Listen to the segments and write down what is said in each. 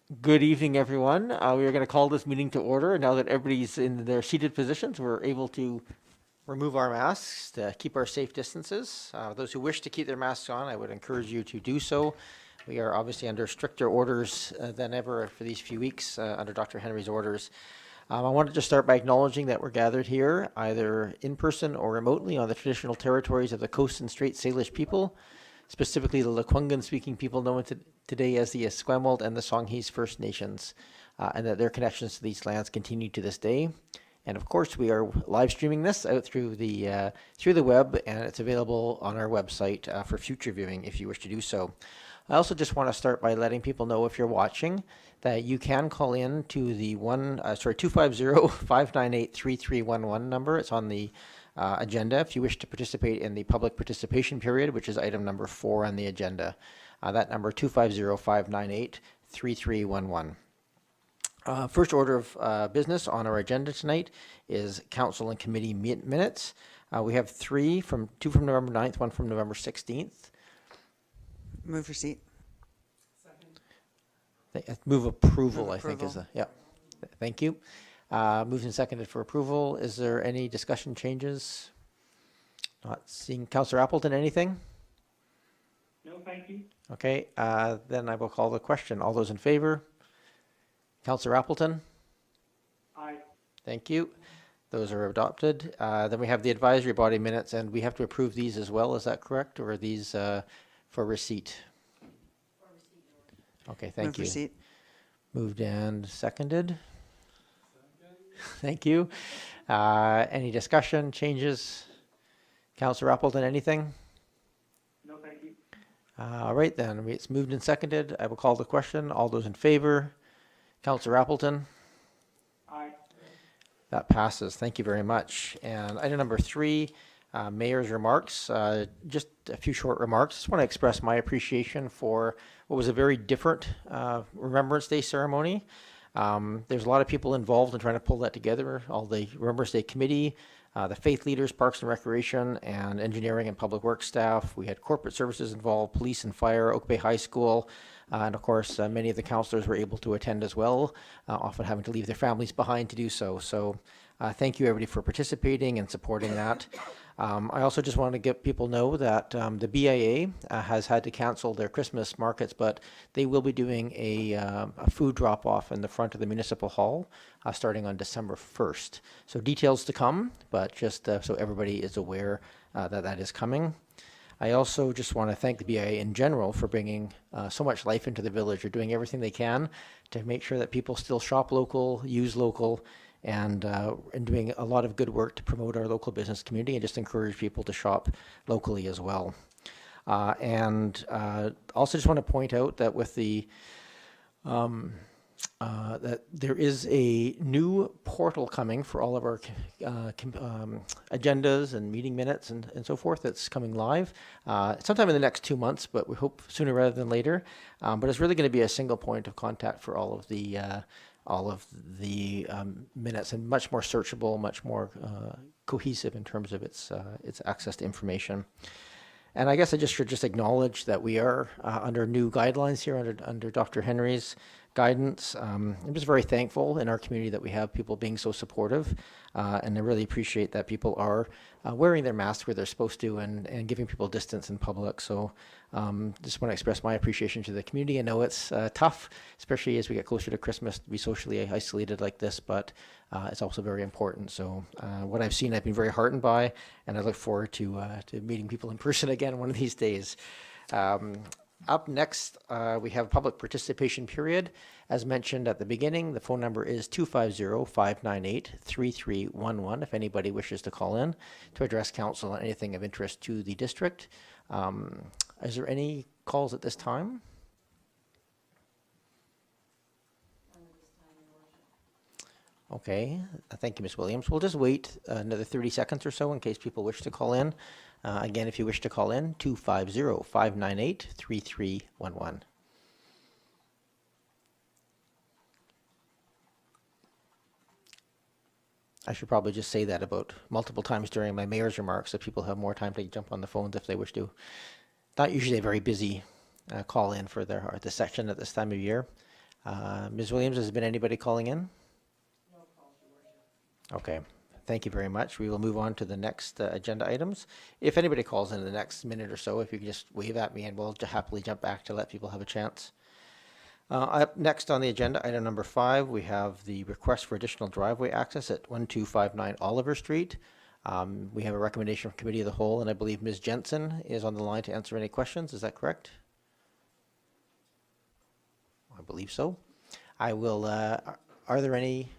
Good evening, everyone. We are going to call this meeting to order. Now that everybody's in their seated positions, we're able to remove our masks to keep our safe distances. Those who wish to keep their masks on, I would encourage you to do so. We are obviously under stricter orders than ever for these few weeks under Dr. Henry's orders. I wanted to start by acknowledging that we're gathered here either in person or remotely on the traditional territories of the Coast and Strait Salish people, specifically the Lekwungen-speaking people known today as the Esquimalt and the Songhees First Nations, and that their connections to these lands continue to this day. And of course, we are live streaming this out through the web, and it's available on our website for future viewing if you wish to do so. I also just want to start by letting people know, if you're watching, that you can call in to the 250-598-3311 number. It's on the agenda if you wish to participate in the public participation period, which is item number 4 on the agenda. That number 250-598-3311. First order of business on our agenda tonight is council and committee minutes. We have two from November 9th, one from November 16th. Move receipt. Move approval, Move I think is approval. yeah. Thank you. Moved and seconded for approval. Is there any discussion changes? Not seeing. Councillor Appleton, anything? No, thank you. Okay, then I will call the question. All those in favor? Councillor Appleton? Aye. Thank you. Those are adopted. Then we have the advisory body minutes, and we have to approve these as well. Is that correct, or are these for receipt? Okay, thank Move you. receipt. Moved and seconded. Thank you. Any discussion, changes? Councillor Appleton, anything? No, thank you. All right, then. It's moved and seconded. I will call the question. All those in favor? Councillor Appleton? Aye. That passes. Thank you very much. And item number 3, mayor's remarks. Just a few short remarks. Just want to express my appreciation for what was a very different Remembrance Day ceremony. There's a lot of people involved in trying to pull that together. All the Remembrance Day committee, the faith leaders, Parks and Recreation, and engineering and public works staff. We had corporate services involved, police and fire, Oak Bay High School, and of course, many of the councillors were able to attend as well, often having to leave their families behind to do so. So thank you, everybody, for participating and supporting that. I also just want to get people know that the BIA has had to cancel their Christmas markets, but they will be doing a food drop-off in the front of the Municipal Hall starting on December 1st. So details to come, but just so everybody is aware that that is coming. I also just want to thank the BIA in general for bringing so much life into the village. They're doing everything they can to make sure that people still shop local, use local, and doing a lot of good work to promote our local business community and just encourage people to shop locally as well. And also just want to point out that with the that there is a new portal coming for all of our agendas and meeting minutes and so forth that's coming live sometime in the next 2 months, but we hope sooner rather than later. But it's really going to be a single point of contact for all of the minutes, and much more searchable, much more cohesive in terms of its access to information. And I guess I should just acknowledge that we are under new guidelines here under Dr. Henry's guidance. I'm just very thankful in our community that we have people being so supportive, and I really appreciate that people are wearing their masks where they're supposed to and giving people distance in public. So just want to express my appreciation to the community. I know it's tough, especially as we get closer to Christmas, to be socially isolated like this, but it's also very important. So what I've seen, I've been very heartened by, and I look forward to meeting people in person again one of these days. Up next, we have a public participation period. As mentioned at the beginning, the phone number is 250-598-3311 if anybody wishes to call in to address council on anything of interest to the district. Is there any calls at this time? Okay, thank you, Ms. Williams. We'll just wait another 30 seconds or so in case people wish to call in. Again, if you wish to call in, 250-598-3311. I should probably just say that about multiple times during my mayor's remarks so people have more time to jump on the phones if they wish to. Not usually a very busy call in for the section at this time of year. Ms. Williams, has there been anybody calling in? No calls, Your Worship. Okay, thank you very much. We will move on to the next agenda items. If anybody calls in the next minute or so, if you could just wave at me and we'll happily jump back to let people have a chance. Up next on the agenda, item number 5, we have the request for additional driveway access at 1259 Oliver Street. We have a recommendation from Committee of the Whole, and I believe Ms. Jensen is on the line to answer any questions. Is that correct? I believe so. I will, are there any?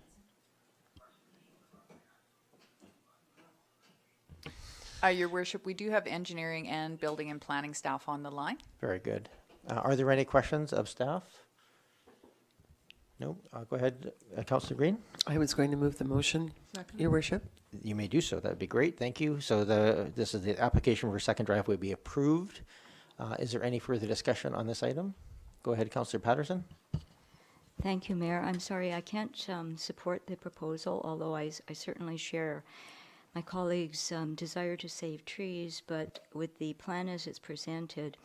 Your Worship, we do have engineering and building and planning staff on the line. Very good. Are there any questions of staff? No? Go ahead, Councillor Green. I was going to move the motion, Your Worship. You may do so. That would be great. Thank you. So this is the application for second driveway be approved. Is there any further discussion on this item? Go ahead, Councillor Patterson. Thank you, Mayor. I'm sorry, I can't support the proposal, although I certainly share my colleagues' desire to save trees, but with the plan as it's presented,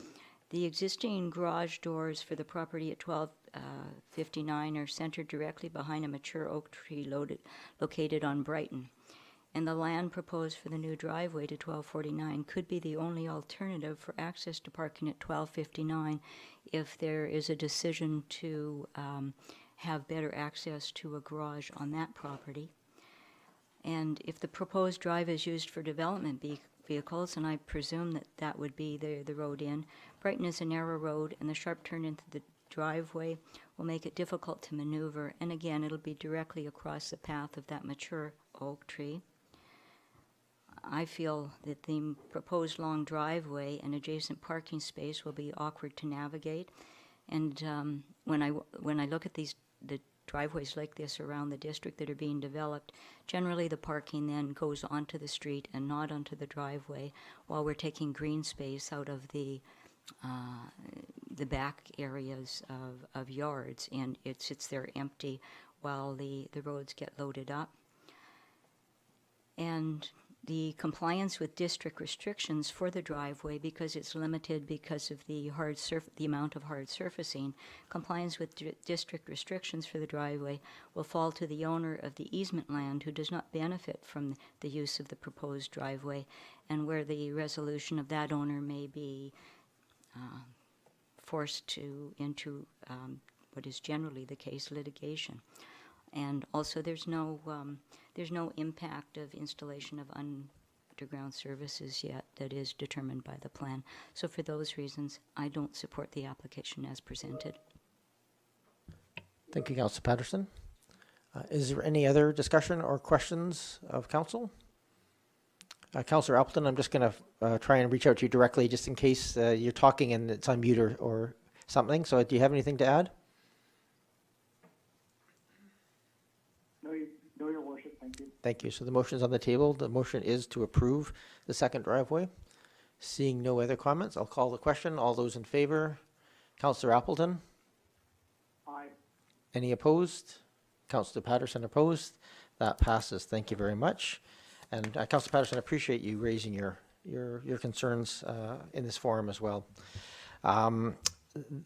the existing garage doors for the property at 1259 are centered directly behind a mature oak tree located on Brighton. And the land proposed for the new driveway to 1249 could be the only alternative for access to parking at 1259 if there is a decision to have better access to a garage on that property. And if the proposed drive is used for development vehicles, and I presume that that would be the road in, Brighton is a narrow road, and the sharp turn into the driveway will make it difficult to maneuver. And again, it'll be directly across the path of that mature oak tree. I feel that the proposed long driveway and adjacent parking space will be awkward to navigate. And when I look at the driveways like this around the district that are being developed, generally the parking then goes onto the street and not onto the driveway, while we're taking green space out of the back areas of yards, and it sits there empty while the roads get loaded up. And the compliance with district restrictions for the driveway, because it's limited because of the amount of hard surfacing, compliance with district restrictions for the driveway will fall to the owner of the easement land, who does not benefit from the use of the proposed driveway, and where the resolution of that owner may be forced into what is generally the case, litigation. And also, there's no impact of installation of underground services yet that is determined by the plan. So for those reasons, I don't support the application as presented. Thank you, Councillor Patterson. Is there any other discussion or questions of Council? Councillor Appleton, I'm just going to try and reach out to you directly just in case you're talking and it's on mute or something. So do you have anything to add? No, Your Worship, thank you. Thank you. So the motion is on the table. The motion is to approve the second driveway. Seeing no other comments, I'll call the question. All those in favor? Councillor Appleton? Aye. Any opposed? Councillor Patterson opposed. That passes. Thank you very much. And Councillor Patterson, I appreciate you raising your concerns in this forum as well.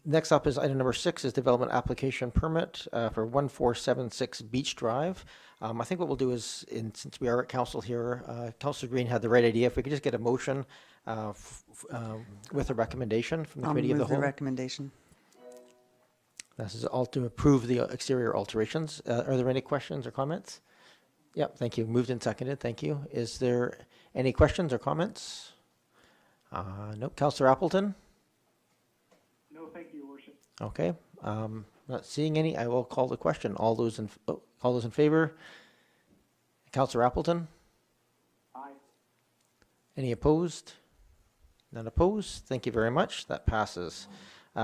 Next up is item number 6 is development application permit for 1476 Beach Drive. I think what we'll do is, since we are at council here, Councillor Green had the right idea. If we could just get a motion with a recommendation from the Committee of the I'll move Whole. the recommendation. This is all to approve the exterior alterations. Are there any questions or comments? Yep, thank you. Moved and seconded. Thank you. Is there any questions or comments? Nope. Councillor Appleton? No, thank you, Your Worship. Okay. Not seeing any. I will call the question. All those in favor? Councillor Appleton? Aye. Any opposed? None opposed. Thank you very much. That passes.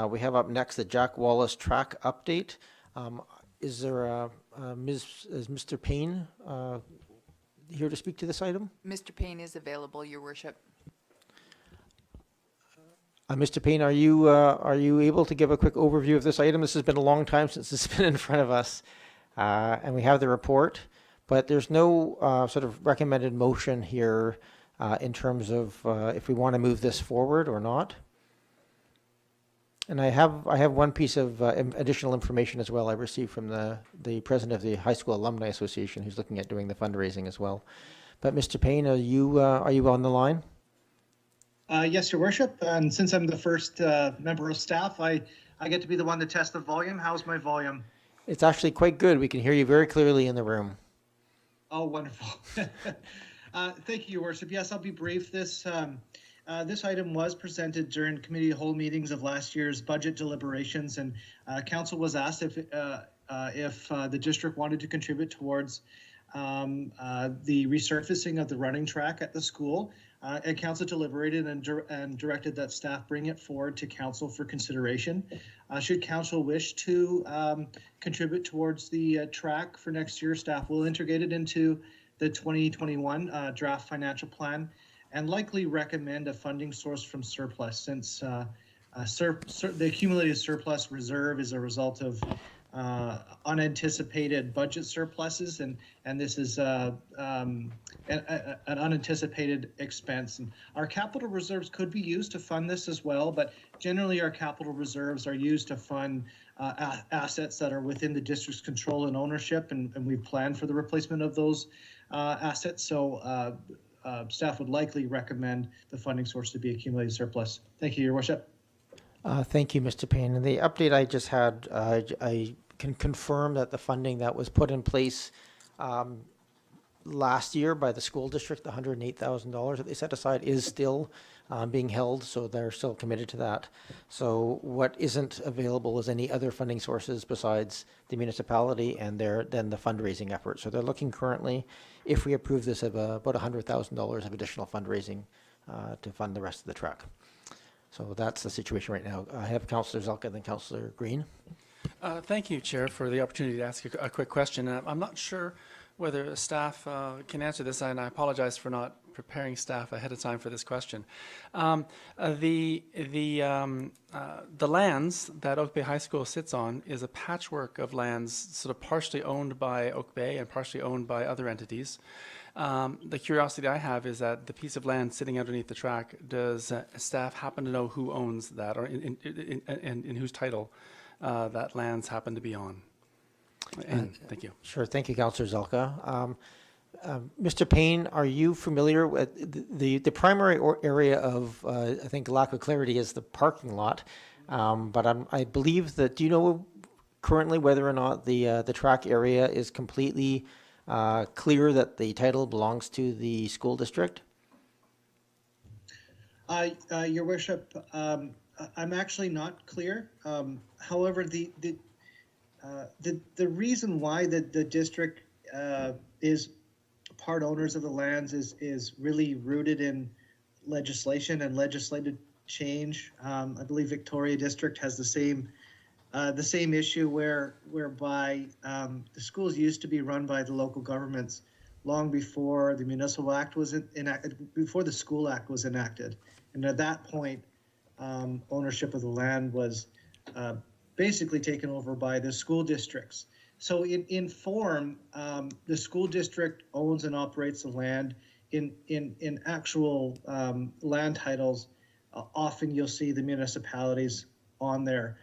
We have up next the Jack Wallace track update. Is there is Mr. Payne here to speak to this item? Mr. Payne is available, Your Worship. Mr. Payne, are you able to give a quick overview of this item? This has been a long time since it's been in front of us, and we have the report, but there's no sort of recommended motion here in terms of if we want to move this forward or not. And I have one piece of additional information as well I received from the president of the High School Alumni Association, who's looking at doing the fundraising as well. But Mr. Payne, are you on the line? Yes, Your Worship. And since I'm the first member of staff, I get to be the one to test the volume. How's my volume? It's actually quite good. We can hear you very clearly in the room. Oh, wonderful. Thank you, Your Worship. Yes, I'll be brief. This item was presented during committee whole meetings of last year's budget deliberations, and council was asked if the district wanted to contribute towards the resurfacing of the running track at the school. And council deliberated and directed that staff bring it forward to council for consideration. Should council wish to contribute towards the track for next year, staff will integrate it into the 2021 draft financial plan and likely recommend a funding source from surplus, since the accumulated surplus reserve is a result of unanticipated budget surpluses, and this is an unanticipated expense. And our capital reserves could be used to fund this as well, but generally our capital reserves are used to fund assets that are within the district's control and ownership, and we plan for the replacement of those assets. So staff would likely recommend the funding source to be accumulated surplus. Thank you, Your Worship. Thank you, Mr. Payne. And the update I just had, I can confirm that the funding that was put in place last year by the school district, the $108,000 that they set aside, is still being held, so they're still committed to that. So what isn't available is any other funding sources besides the municipality and then the fundraising effort. So they're looking currently, if we approve this, of about $100,000 of additional fundraising to fund the rest of the track. So that's the situation right now. I have Councillor Zelka and then Councillor Green. Thank you, Chair, for the opportunity to ask a quick question. I'm not sure whether staff can answer this, and I apologize for not preparing staff ahead of time for this question. The lands that Oak Bay High School sits on is a patchwork of lands sort of partially owned by Oak Bay and partially owned by other entities. The curiosity I have is that the piece of land sitting underneath the track, does staff happen to know who owns that, or in whose title that lands happen to be on? And thank you. Sure. Thank you, Councillor Zelka. Mr. Payne, are you familiar with the primary area of, I think, lack of clarity is the parking lot, but I believe that, do you know currently whether or not the track area is completely clear that the title belongs to the school district? Your Worship, I'm actually not clear. However, the reason why the district is part owners of the lands is really rooted in legislation and legislative change. I believe Victoria District has the same issue whereby the schools used to be run by the local governments long before the Municipal Act was enacted, before the School Act was enacted. And at that point, ownership of the land was basically taken over by the school districts. So in form, the school district owns and operates the land. In actual land titles, often you'll see the municipalities on there,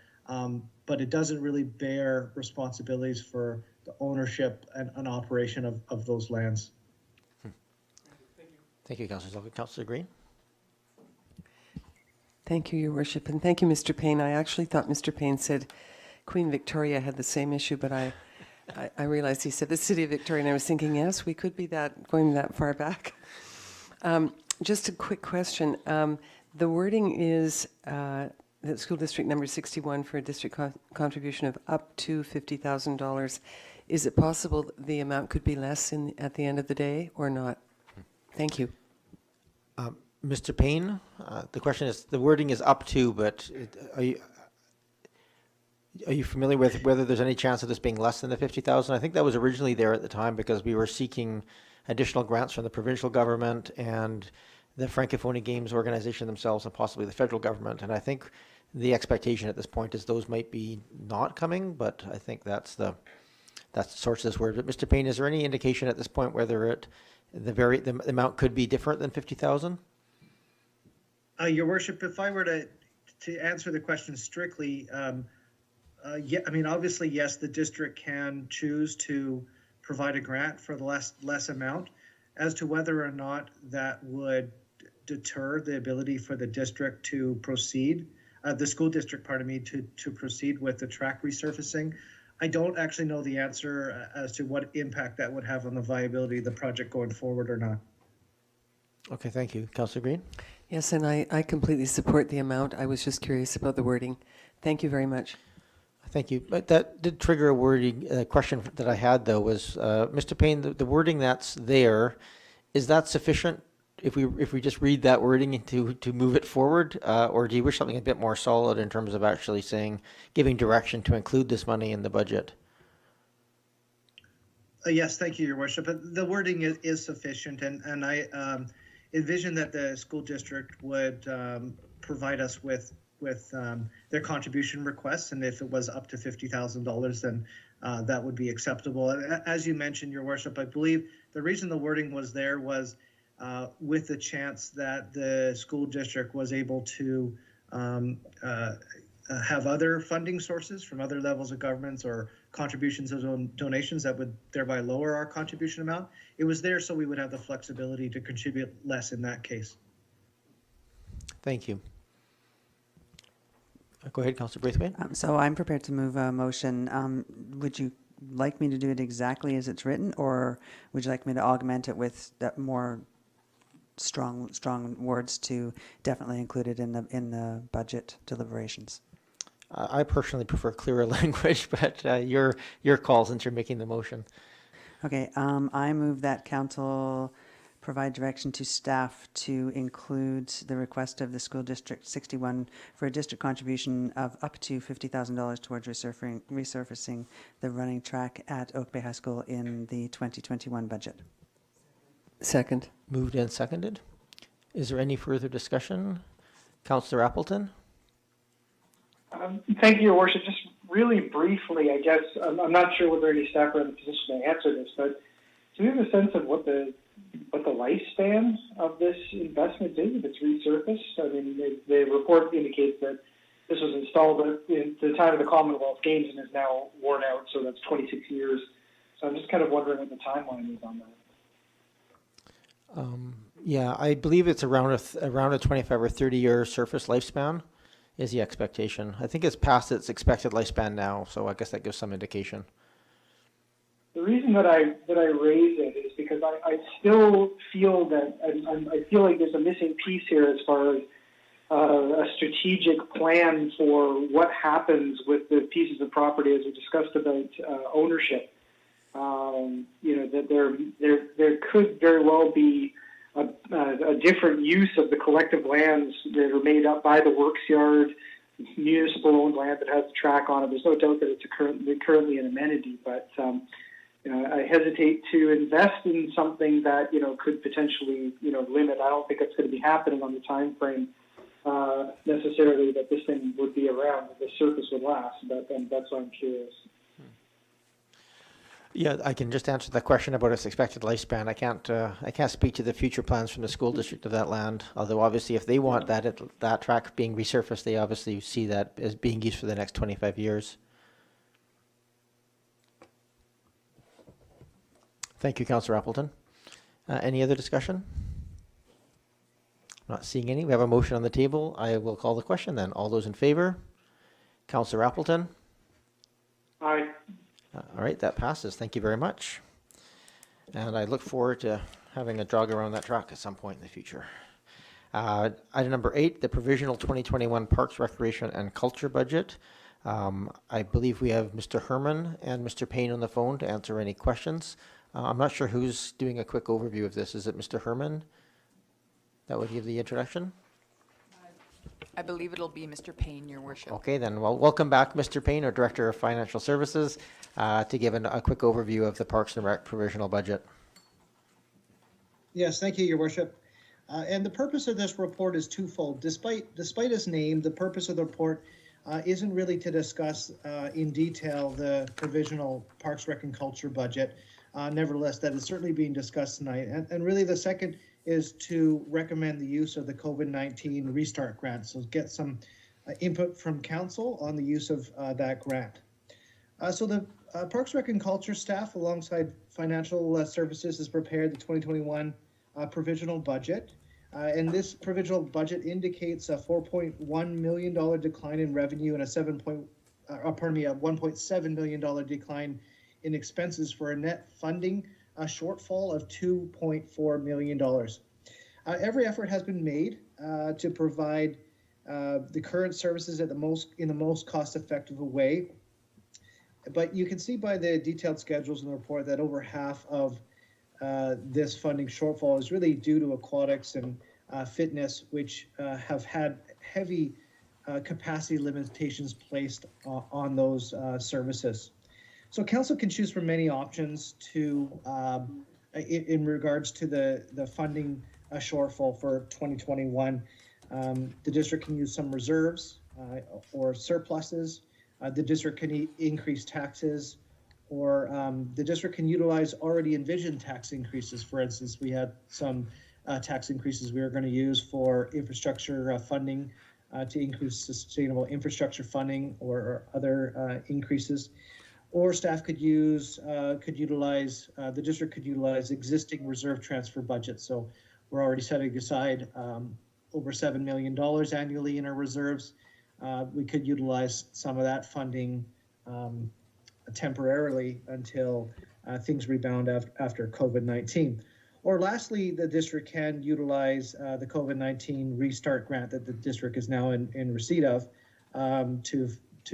but it doesn't really bear responsibilities for the ownership and operation of those lands. Thank you, Councillor Zelka. Councillor Green? Thank you, Your Worship, and thank you, Mr. Payne. I actually thought Mr. Payne said Queen Victoria had the same issue, but I realized he said the city of Victoria, and I was thinking, yes, we could be going that far back. Just a quick question. The wording is that school district number 61 for a district contribution of up to $50,000. Is it possible the amount could be less at the end of the day or not? Thank you. Mr. Payne, the question is, the wording is up to, but are you familiar with whether there's any chance of this being less than the 50,000? I think that was originally there at the time because we were seeking additional grants from the provincial government and the Francophonie Games organization themselves and possibly the federal government. And I think the expectation at this point is those might be not coming, but I think that's the source of this word. But Mr. Payne, is there any indication at this point whether the amount could be different than 50,000? Your Worship, if I were to to answer the question strictly, yeah, I mean, obviously, yes, the district can choose to provide a grant for the less amount. As to whether or not that would deter the ability for the district to proceed, the school district, pardon me, to proceed with the track resurfacing, I don't actually know the answer as to what impact that would have on the viability of the project going forward or not. Okay, thank you. Councillor Green? Yes, and I completely support the amount. I was just curious about the wording. Thank you very much. Thank you. But that did trigger a wording question that I had, though, was, Mr. Payne, the wording that's there, is that sufficient if we just read that wording to move it forward? Or do you wish something a bit more solid in terms of actually saying, giving direction to include this money in the budget? Yes, thank you, Your Worship. The wording is sufficient, and I envision that the school district would provide us with their contribution requests, and if it was up to $50,000, then that would be acceptable. As you mentioned, Your Worship, I believe the reason the wording was there was with the chance that the school district was able to have other funding sources from other levels of governments or contributions or donations that would thereby lower our contribution amount. It was there so we would have the flexibility to contribute less in that case. Thank you. Go ahead, Councillor Braithwaite. So I'm prepared to move a motion. Would you like me to do it exactly as it's written, or would you like me to augment it with that more strong words to definitely include it in the budget deliberations? I personally prefer clearer language, but your call since you're making the motion. Okay, I move that council provide direction to staff to include the request of the school district 61 for a district contribution of up to $50,000 towards resurfacing the running track at Oak Bay High School in the 2021 budget. Second. Moved and seconded. Is there any further discussion? Councillor Appleton? Thank you, Your Worship. Just really briefly, I guess, I'm not sure whether any staff are in a position to answer this, but do we have a sense of what the lifespan of this investment is if it's resurfaced? I mean, the report indicates that this was installed at the time of the Commonwealth Games and is now worn out, so that's 26 years. So I'm just kind of wondering what the timeline is on that. Yeah, I believe it's around a 25 or 30-year surface lifespan is the expectation. I think it's past its expected lifespan now, so I guess that gives some indication. The reason that I raise it is because I still feel that I feel like there's a missing piece here as far as a strategic plan for what happens with the pieces of property, as we discussed about ownership. That there could very well be a different use of the collective lands that are made up by the works yard, municipal-owned land that has the track on it. There's no doubt that it's currently an amenity, but I hesitate to invest in something that could potentially limit. I don't think it's going to be happening on the time frame necessarily that this thing would be around, that the surface would last. But that's why I'm curious. Yeah, I can just answer that question about its expected lifespan. I can't speak to the future plans from the school district of that land. Although obviously, if they want that track being resurfaced, they obviously see that as being used for the next 25 years. Thank you, Councillor Appleton. Any other discussion? Not seeing any. We have a motion on the table. I will call the question then. All those in favor? Councillor Appleton? Aye. All right, that passes. Thank you very much. And I look forward to having a jog around that track at some point in the future. Item number 8, the provisional 2021 Parks, Recreation and Culture budget. I believe we have Mr. Herman and Mr. Payne on the phone to answer any questions. I'm not sure who's doing a quick overview of this. Is it Mr. Herman that would give the introduction? I believe it'll be Mr. Payne, Your Worship. Okay, then, well, welcome back, Mr. Payne, our Director of Financial Services, to give a quick overview of the Parks and Rec provisional budget. Yes, thank you, Your Worship. And the purpose of this report is twofold. Despite its name, the purpose of the report isn't really to discuss in detail the provisional Parks, Rec and Culture budget. Nevertheless, that is certainly being discussed tonight. And really the second is to recommend the use of the COVID-19 Restart Grant. So get some input from council on the use of that grant. So the Parks, Rec, and Culture staff, alongside financial services, has prepared the 2021 provisional budget. And this provisional budget indicates a $4.1 million decline in revenue and a $1.7 million decline in expenses for a net funding shortfall of $2.4 million. Every effort has been made to provide the current services in the most cost-effective way. But you can see by the detailed schedules in the report that over half of this funding shortfall is really due to aquatics and fitness, which have had heavy capacity limitations placed on those services. So council can choose from many options to in regards to the funding shortfall for 2021. The district can use some reserves or surpluses. The district can increase taxes, or the district can utilize already envisioned tax increases. For instance, we had some tax increases we were going to use for infrastructure funding to increase sustainable infrastructure funding or other increases. Or staff could utilize, the district could utilize existing reserve transfer budgets. So we're already setting aside over $7 million annually in our reserves. We could utilize some of that funding temporarily until things rebound after COVID-19. Or lastly, the district can utilize the COVID-19 restart grant that the district is now in receipt of to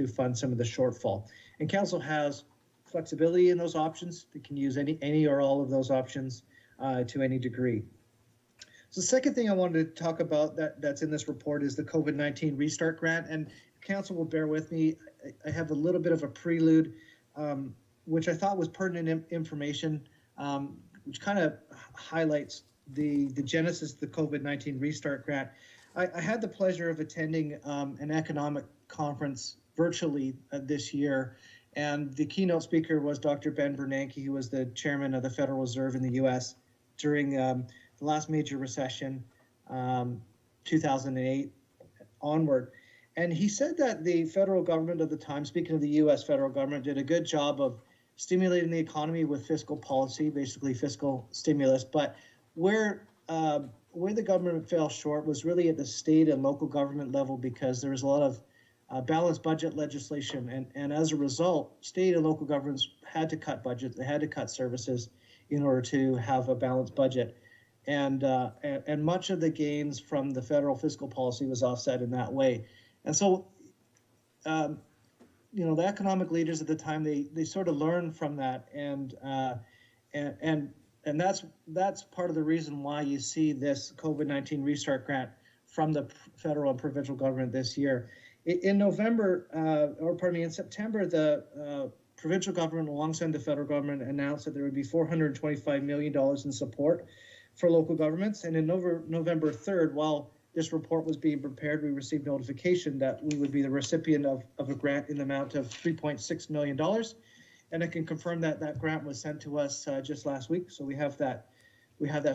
fund some of the shortfall. And council has flexibility in those options. They can use any or all of those options to any degree. So the second thing I wanted to talk about that's in this report is the COVID-19 restart grant. And council will bear with me. I have a little bit of a prelude, which I thought was pertinent information, which kind of highlights the genesis of the COVID-19 restart grant. I had the pleasure of attending an economic conference virtually this year, and the keynote speaker was Dr. Ben Bernanke, who was the chairman of the Federal Reserve in the U.S. during the last major recession, 2008 onward. And he said that the federal government of the time, speaking of the U.S. federal government, did a good job of stimulating the economy with fiscal policy, basically fiscal stimulus. But where the government fell short was really at the state and local government level, because there was a lot of balanced budget legislation. And as a result, state and local governments had to cut budgets. They had to cut services in order to have a balanced budget. And much of the gains from the federal fiscal policy was offset in that way. And so, the economic leaders at the time, they sort of learned from that, and that's part of the reason why you see this COVID-19 restart grant from the federal and provincial government this year. In September, the provincial government, alongside the federal government, announced that there would be $425 million in support for local governments. And in November 3rd, while this report was being prepared, we received notification that we would be the recipient of a grant in the amount of $3.6 million. And I can confirm that that grant was sent to us just last week. So we have that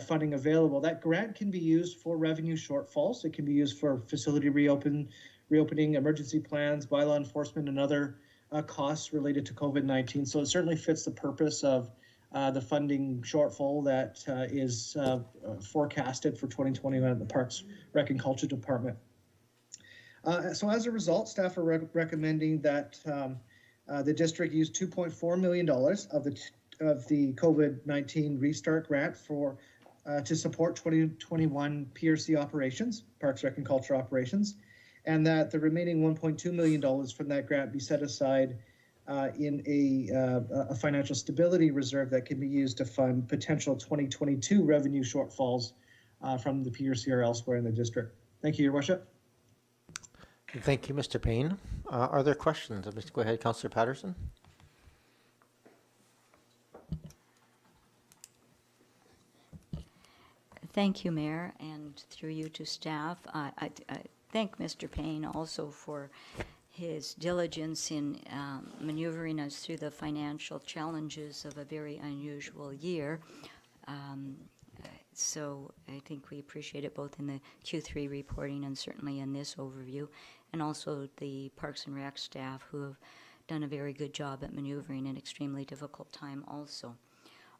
funding available. That grant can be used for revenue shortfalls. It can be used for facility reopening, emergency plans, bylaw enforcement, and other costs related to COVID-19. So it certainly fits the purpose of the funding shortfall that is forecasted for 2021 at the Parks, Rec, and Culture Department. So as a result, staff are recommending that the district use $2.4 million of the COVID-19 restart grant to support 2021 PRC operations, Parks, Rec, and Culture operations, and that the remaining $1.2 million from that grant be set aside in a financial stability reserve that can be used to fund potential 2022 revenue shortfalls from the PRC or elsewhere in the district. Thank you, Your Worship. Thank you, Mr. Payne. Are there questions? Go ahead, Councillor Patterson. Thank you, Mayor, and through you to staff. I thank Mr. Payne also for his diligence in maneuvering us through the financial challenges of a very unusual year. So I think we appreciate it both in the Q3 reporting and certainly in this overview, and also the Parks and Rec staff who have done a very good job at maneuvering an extremely difficult time also.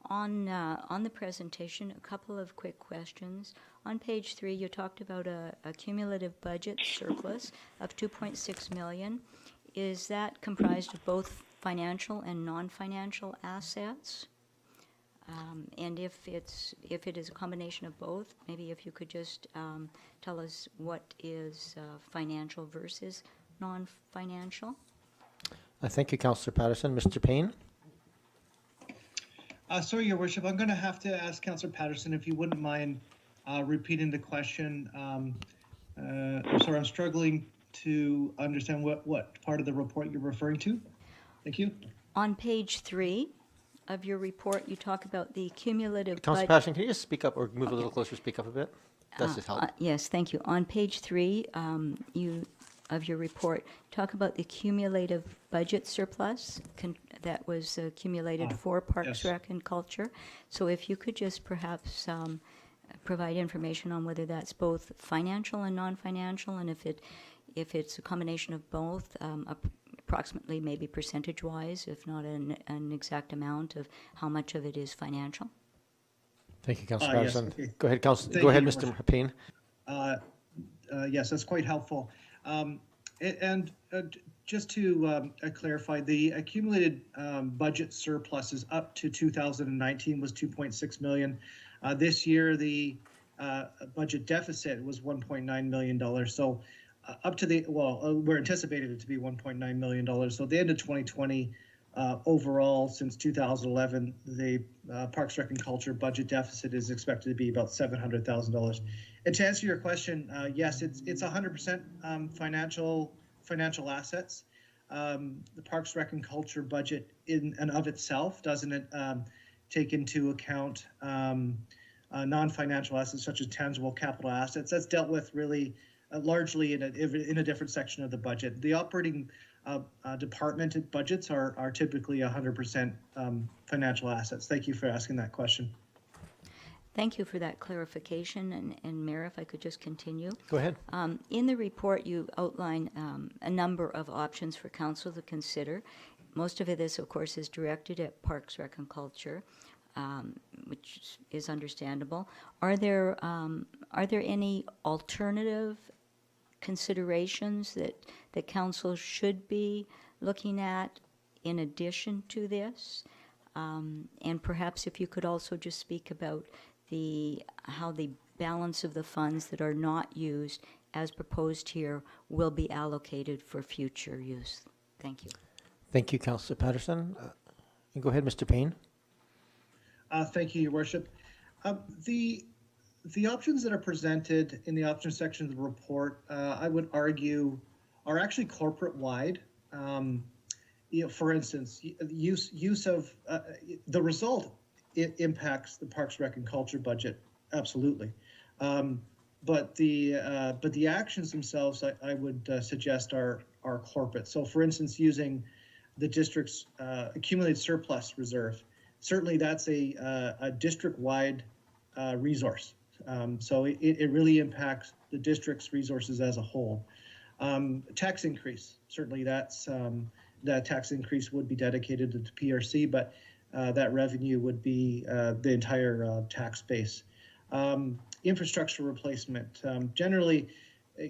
On the presentation, a couple of quick questions. On page 3, you talked about a cumulative budget surplus of $2.6 million. Is that comprised of both financial and non-financial assets? And if it is a combination of both, maybe if you could just tell us what is financial versus non-financial? Thank you, Councillor Patterson. Mr. Payne? Sorry, Your Worship, I'm going to have to ask Councillor Patterson if you wouldn't mind repeating the question. I'm sorry, I'm struggling to understand what part of the report you're referring to. Thank you. On page 3 of your report, you talk about the cumulative Councillor Patterson, can you just speak up or move a little closer, speak up a bit? That's just help. Yes, thank you. On page 3 of your report, talk about the cumulative budget surplus that was accumulated for Parks, yes. Rec, and Culture. So if you could just perhaps provide information on whether that's both financial and non-financial, and if it's a combination of both, approximately maybe percentage-wise, if not an exact amount of how much of it is financial. Thank you, Councillor Yes, Patterson. okay. Go ahead, Thank Go ahead, you, Mr. Your Payne. Yes, that's quite helpful. Just to clarify, the accumulated budget surpluses up to 2019 was 2.6 million. This year, the budget deficit was $1.9 million. So up to we're anticipating it to be $1.9 million. So at the end of 2020, overall, since 2011, the Parks, Rec, and Culture budget deficit is expected to be about $700,000. And to answer your question, yes, it's 100% financial assets. The Parks, Rec, and Culture budget in and of itself doesn't take into account non-financial assets such as tangible capital assets. That's dealt with really largely in a different section of the budget. The operating department budgets are typically 100% financial assets. Thank you for asking that question. Thank you for that clarification. And Mayor, if I could just continue. Go ahead. In the report, you outline a number of options for council to consider. Most of this, of course, is directed at Parks, Rec, and Culture, which is understandable. Are there any alternative considerations that council should be looking at in addition to this? And perhaps if you could also just speak about how the balance of the funds that are not used as proposed here will be allocated for future use. Thank you. Thank you, Councillor Patterson. Go ahead, Mr. Payne. Thank you, Your Worship. The options that are presented in the options section of the report, I would argue, are actually corporate-wide. For instance, use of the result, it impacts the Parks, Rec, and Culture budget, absolutely. But the actions themselves, I would suggest, are corporate. So, for instance, using the district's accumulated surplus reserve, certainly that's a district-wide resource. So it really impacts the district's resources as a whole. Tax increase, certainly that tax increase would be dedicated to the PRC, but that revenue would be the entire tax base. Infrastructure replacement, generally,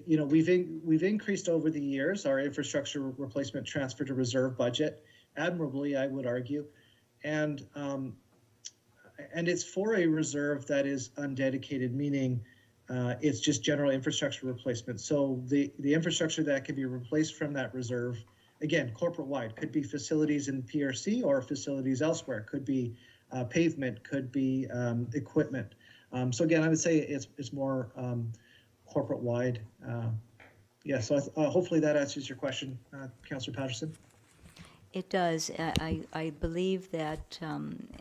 we've increased over the years our infrastructure replacement transfer to reserve budget, admirably, I would argue, and it's for a reserve that is undedicated, meaning it's just general infrastructure replacement. So the infrastructure that can be replaced from that reserve, again, corporate-wide, could be facilities in PRC or facilities elsewhere, could be pavement, could be equipment. So again, I would say it's more corporate-wide. So hopefully that answers your question, Councillor Patterson. It does. I believe that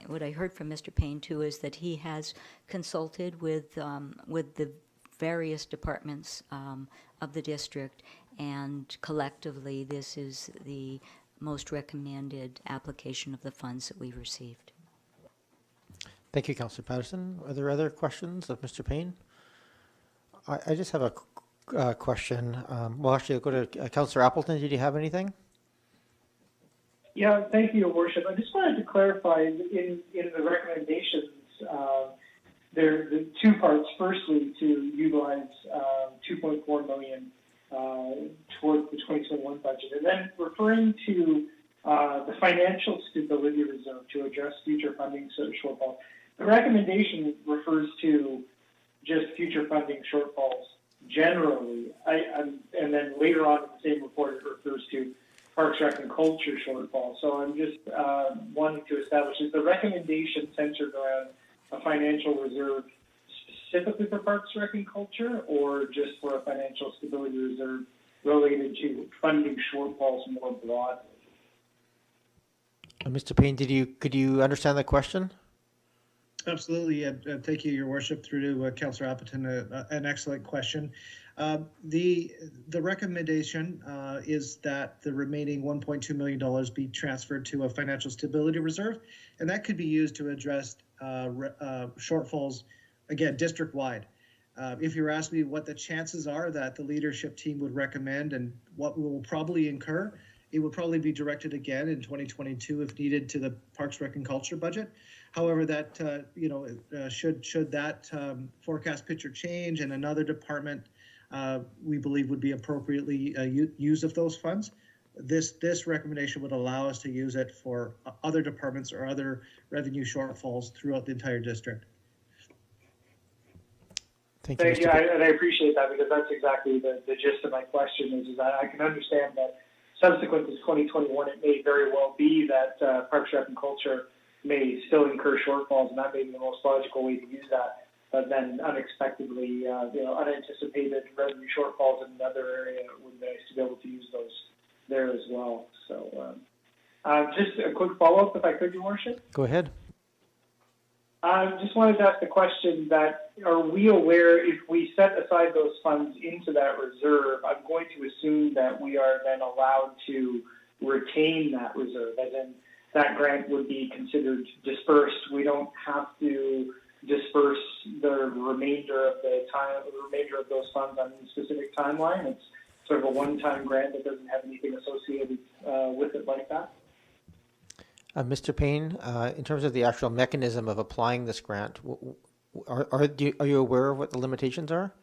what I heard from Mr. Payne too is that he has consulted with the various departments of the district, and collectively this is the most recommended application of the funds that we've received. Thank you, Councillor Patterson. Are there other questions of Mr. Payne? I just have a question. Well, actually, I'll go to Councillor Appleton. Did you have anything? Yeah, thank you, Your Worship. I just wanted to clarify in the recommendations, there are the two parts. Firstly, to utilize 2.4 million towards the 2021 budget, and then referring to the financial stability reserve to address future funding shortfalls. The recommendation refers to just future funding shortfalls generally, and then later on in the same report it refers to Parks, Rec, and Culture shortfall. So I'm just wanting to establish, is the recommendation centered around a financial reserve specifically for Parks, Rec, and Culture, or just for a financial stability reserve related to funding shortfalls more broadly? Mr. Payne, could you understand the question? Absolutely. Thank you, Your Worship, through to Councillor Appleton, an excellent question. The recommendation is that the remaining $1.2 million be transferred to a financial stability reserve, and that could be used to address shortfalls, again, district-wide. If you're asking me what the chances are that the leadership team would recommend and what will probably incur, it will probably be directed again in 2022 if needed to the Parks, Rec, and Culture budget. However, that should that forecast picture change and another department we believe would be appropriately use of those funds, this recommendation would allow us to use it for other departments or other revenue shortfalls throughout the entire district. Thank you, Thank Mr. you, Payne. and I appreciate that, because that's exactly the gist of my question is that I can understand that subsequent to 2021, it may very well be that Parks, Rec, and Culture may still incur shortfalls, and that may be the most logical way to use that. But then unexpectedly, unanticipated revenue shortfalls in another area, it would be nice to be able to use those there as well. So just a quick follow-up, if I could, Your Worship. Go ahead. I just wanted to ask the question that, are we aware if we set aside those funds into that reserve, I'm going to assume that we are then allowed to retain that reserve, as in that grant would be considered dispersed. We don't have to disperse the remainder of those funds on a specific timeline. It's sort of a one-time grant that doesn't have anything associated with it like that. Mr. Payne, in terms of the actual mechanism of applying this grant, are you aware of what the limitations are?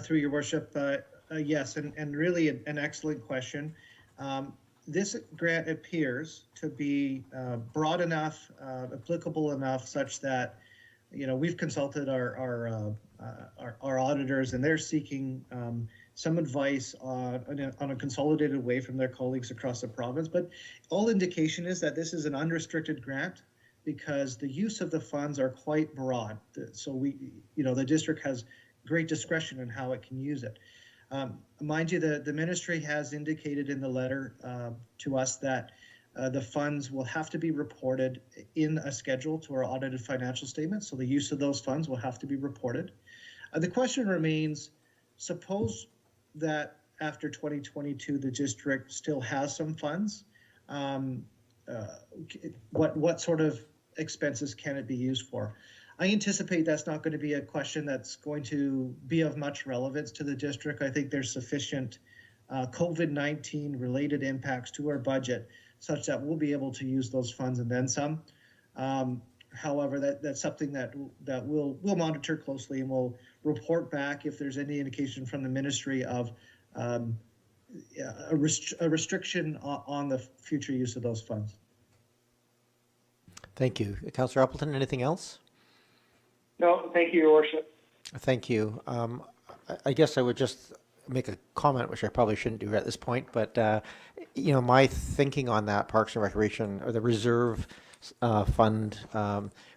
Through Your Worship, yes, and really an excellent question. This grant appears to be broad enough, applicable enough, such that we've consulted our auditors, and they're seeking some advice on a consolidated way from their colleagues across the province. But all indication is that this is an unrestricted grant because the use of the funds are quite broad. So the district has great discretion in how it can use it. Mind you, the ministry has indicated in the letter to us that the funds will have to be reported in a schedule to our audited financial statements. So the use of those funds will have to be reported. The question remains, suppose that after 2022, the district still has some funds. What sort of expenses can it be used for? I anticipate that's not going to be a question that's going to be of much relevance to the district. I think there's sufficient COVID-19 related impacts to our budget such that we'll be able to use those funds and then some. However, that's something that we'll monitor closely, and we'll report back if there's any indication from the ministry of a restriction on the future use of those funds. Thank you. Councillor Appleton, anything else? No, thank you, Your Worship. Thank you. I guess I would just make a comment, which I probably shouldn't do at this point, but my thinking on that Parks and Recreation, or the reserve fund,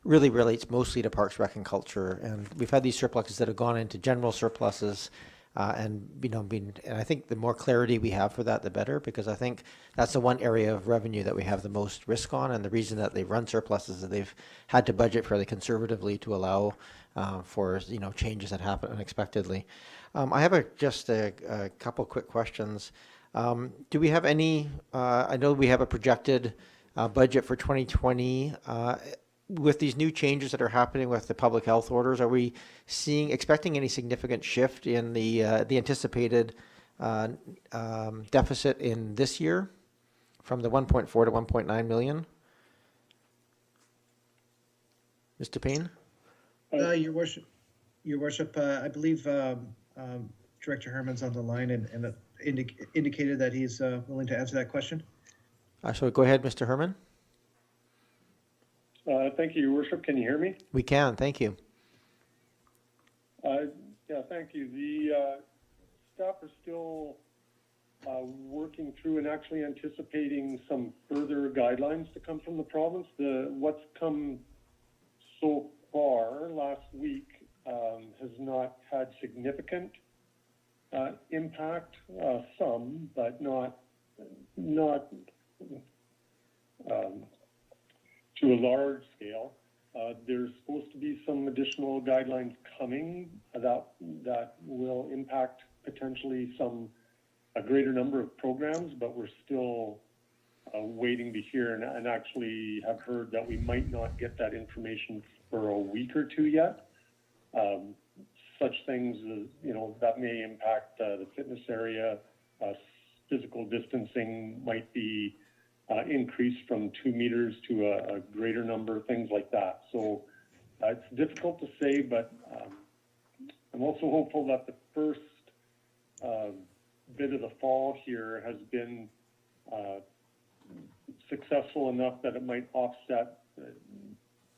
really relates mostly to Parks, Rec, and Culture. And we've had these surpluses that have gone into general surpluses, and I think the more clarity we have for that, the better, because I think that's the one area of revenue that we have the most risk on. And the reason that they run surpluses is that they've had to budget fairly conservatively to allow for changes that happen unexpectedly. I have just a couple quick questions. Do we have any? I know we have a projected budget for 2020. with these new changes that are happening with the public health orders, are we expecting any significant shift in the anticipated deficit in this year from the 1.4 to 1.9 million? Mr. Payne? Your worship, I believe Director Herman's on the line and indicated that he's willing to answer that question. So go ahead, Mr. Herman. Thank you, Your Worship. Can you hear me? We can, thank you. Yeah, thank you. The staff are still working through and actually anticipating some further guidelines to come from the province. What's come so far last week has not had significant impact, some, but not to a large scale. There's supposed to be some additional guidelines coming that will impact potentially a greater number of programs, but we're still waiting to hear and actually have heard that we might not get that information for a week or two yet. Such things as, that may impact the fitness area. Physical distancing might be increased from 2 meters to a greater number, things like that. So it's difficult to say, but I'm also hopeful that the first bit of the fall here has been successful enough that it might offset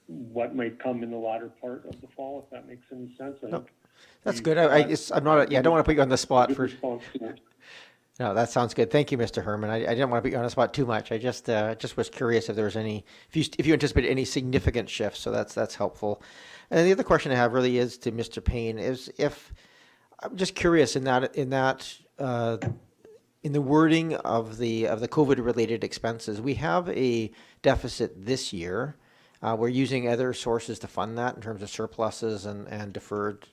what might come in the latter part of the fall, if that makes any sense. No, that's good. I don't want to put you on the spot for. No, that sounds good. Thank you, Mr. Herman. I didn't want to put you on the spot too much. I just was curious if there was if you anticipate any significant shifts. So that's helpful. And the other question I have really is to Mr. Payne is I'm just curious in the wording of the COVID related expenses, we have a deficit this year. We're using other sources to fund that in terms of surpluses and deferred,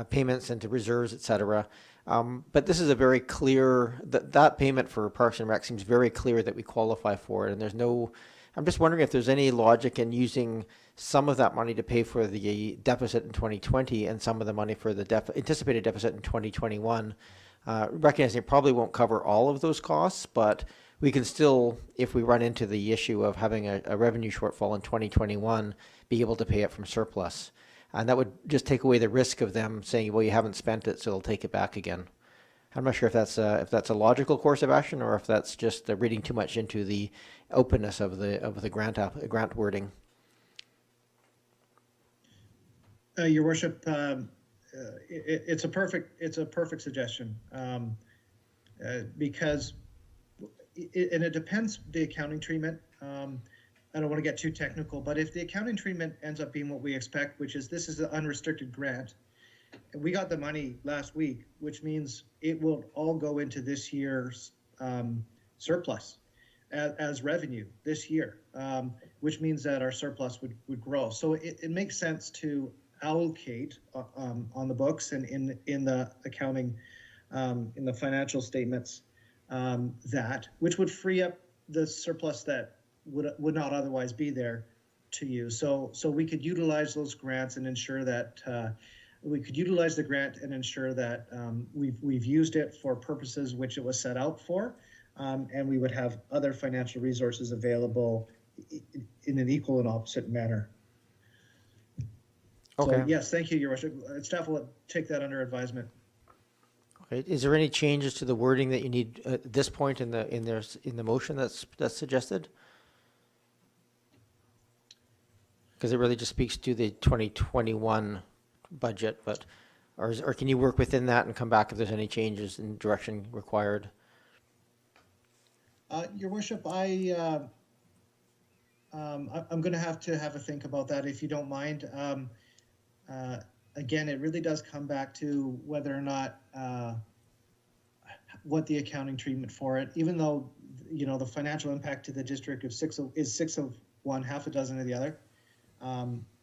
payments into reserves, et cetera. But this is a very clear, that payment for Parks and Rec seems very clear that we qualify for it. And I'm just wondering if there's any logic in using some of that money to pay for the deficit in 2020 and some of the money for the anticipated deficit in 2021. Recognizing it probably won't cover all of those costs, but we can still, if we run into the issue of having a revenue shortfall in 2021, be able to pay it from surplus. And that would just take away the risk of them saying, well, you haven't spent it, so they'll take it back again. I'm not sure if that's a logical course of action or if that's just reading too much into the openness of the grant wording. Your Worship, it's a perfect suggestion because it depends the accounting treatment. I don't want to get too technical, but if the accounting treatment ends up being what we expect, which is this is an unrestricted grant, and we got the money last week, which means it will all go into this year's surplus as revenue this year, which means that our surplus would grow. So it makes sense to allocate on the books and in the accounting, in the financial statements, which would free up the surplus that would not otherwise be there to use. So we could utilize those grants and ensure that we've used it for purposes which it was set out for, and we would have other financial resources available in an equal and opposite manner. Okay. So yes, thank you, Your Worship. Staff will take that under advisement. Okay. Is there any changes to the wording that you need at this point in the motion that's suggested? Because it really just speaks to the 2021 budget, or can you work within that and come back if there's any changes in direction required? Your Worship, I'm going to have a think about that if you don't mind. Again, it really does come back to whether or not what the accounting treatment for it, even though the financial impact to the district is 6 of one, half a dozen of the other.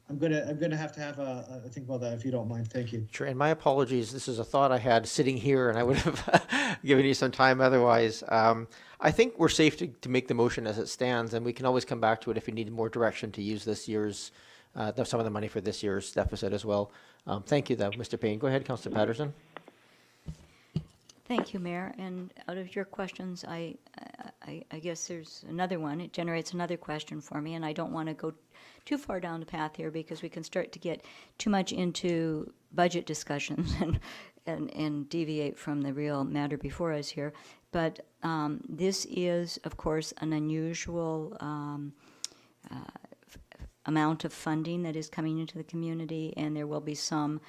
I'm gonna have to have a think about that if you don't mind. Thank you. Sure, and my apologies. This is a thought I had sitting here, and I would have given you some time otherwise. I think we're safe to make the motion as it stands, and we can always come back to it if we need more direction to use this year's, some of the money for this year's deficit as well. Thank you, though, Mr. Payne. Go ahead, Councillor Patterson. Thank you, Mayor. And out of your questions, I guess there's another one. It generates another question for me, and I don't want to go too far down the path here because we can start to get too much into budget discussions and deviate from the real matter before us here. But this is, of course, an unusual amount of funding that is coming into the community, and there will be some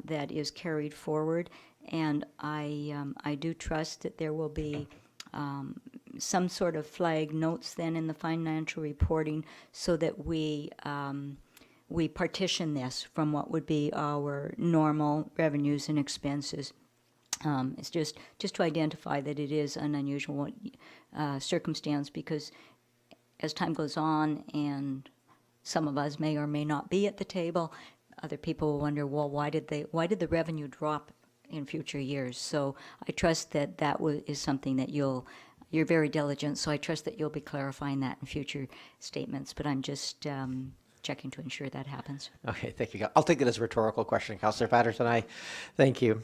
that is carried forward. And I do trust that there will be some sort of flag notes then in the financial reporting so that we partition this from what would be our normal revenues and expenses. It's just to identify that it is an unusual circumstance, because as time goes on and some of us may or may not be at the table, other people will wonder, well, why did the revenue drop in future years? So I trust that is something that you're very diligent, so I trust that you'll be clarifying that in future statements, but I'm just checking to ensure that happens. Okay, thank you. I'll take it as a rhetorical question, Councillor Patterson. Thank you.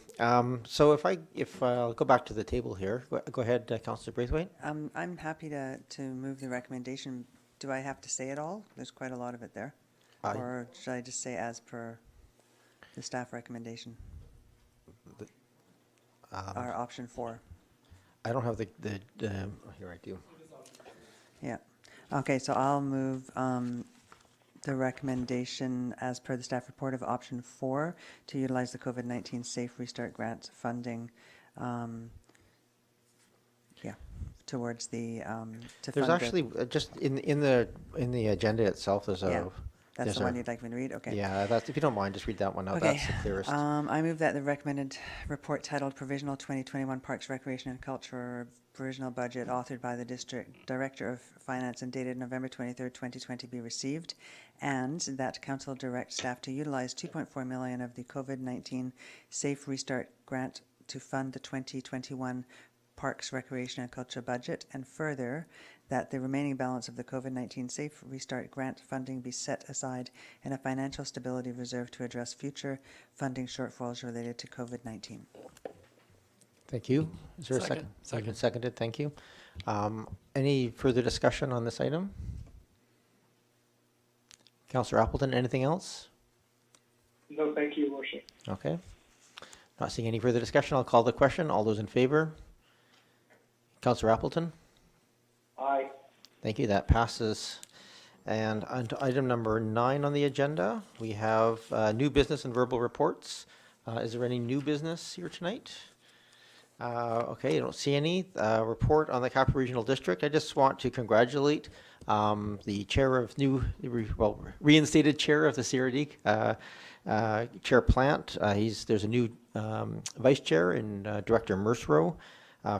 So if I'll go back to the table here, go ahead, Councillor Braithwaite. I'm happy to move the recommendation. Do I have to say it all? There's quite a lot of it there. Or should I just say as per the staff recommendation? Our option 4. I don't have the here I do. Yeah. Okay, so I'll move the recommendation as per the staff report of option 4 to utilize the COVID-19 Safe Restart Grant funding. Towards the to There's fund actually just in the agenda itself. There's a. Yeah. That's there's the one you'd like me to read? Okay. Yeah, if you don't mind, just read that one out. Okay. That's the clearest. I move that the recommended report titled Provisional 2021 Parks, Recreation and Culture Provisional Budget, authored by the District Director of Finance and dated November 23rd, 2020, be received, and that Council direct staff to utilize $2.4 million of the COVID-19 Safe Restart Grant to fund the 2021 Parks, Recreation and Culture budget, and further, that the remaining balance of the COVID-19 Safe Restart Grant funding be set aside in a financial stability reserve to address future funding shortfalls related to COVID-19. Thank you. Is there a second? Seconded. Thank you. Any further discussion on this item? Councillor Appleton, anything else? No, thank you, Your Worship. Okay. Not seeing any further discussion. I'll call the question. All those in favor? Councillor Appleton? Aye. Thank you. That passes. And on to item number 9 on the agenda, we have new business and verbal reports. Is there any new business here tonight? Okay, I don't see any. Report on the Capital Regional District. I just want to congratulate the chair of reinstated chair of the CRD, Chair Plant. There's a new vice chair in Director Mercereau